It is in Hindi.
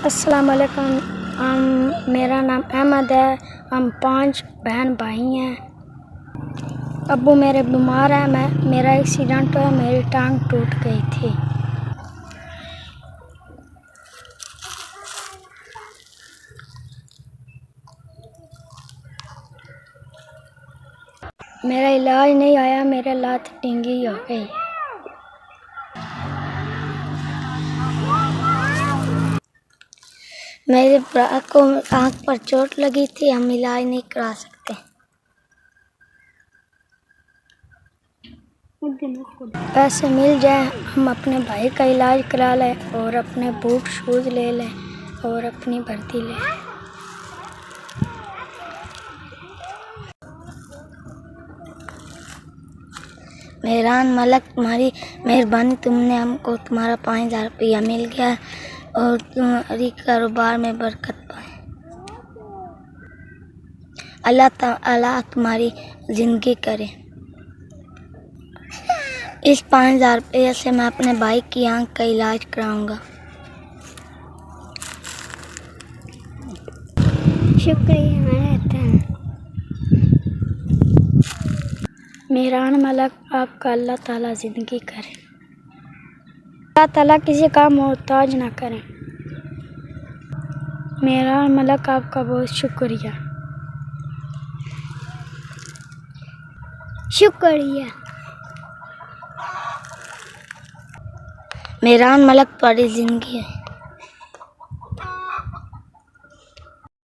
अस्सलाम वालेकुम। मेरा नाम अहमद है। हम 5 बहन भाई हैं। अब्बू मेरे बीमार हैं। मेरा एक्सीडेंट हुआ, मेरी टांग टूट गई थी। मेरा इलाज नहीं आया, मेरे लात टींगी हो गई। मेरे भरा को आँख पर चोट लगी थी, हम इलाज नहीं करा सकते। पैसे मिल जाए हम अपने भाई का इलाज करा लें और अपने बूट शूज़ ले लें और अपनी भर्ती ले लें। मेहरान मलक, तुम्हारी मेहरबानी, तुमने हमको तुम्हारा 5000 रुपया मिल गया और तुम्हारी कारोबार में बरकत पाए। अल्लाह तुम्हारी ज़िंदगी करे। इस 5000 रुपये से मैं अपने भाई की आँख का इलाज कराऊंगा। शुक्रिया। मेहरान मलक, आपका अल्लाह ताला ज़िंदगी करे। अल्लाह ताला किसी का मोहताज ना करें। मेहरान मलक, आपका बहुत शुक्रिया। मेहरान मलक, तुम्हारी ज़िंदगी है।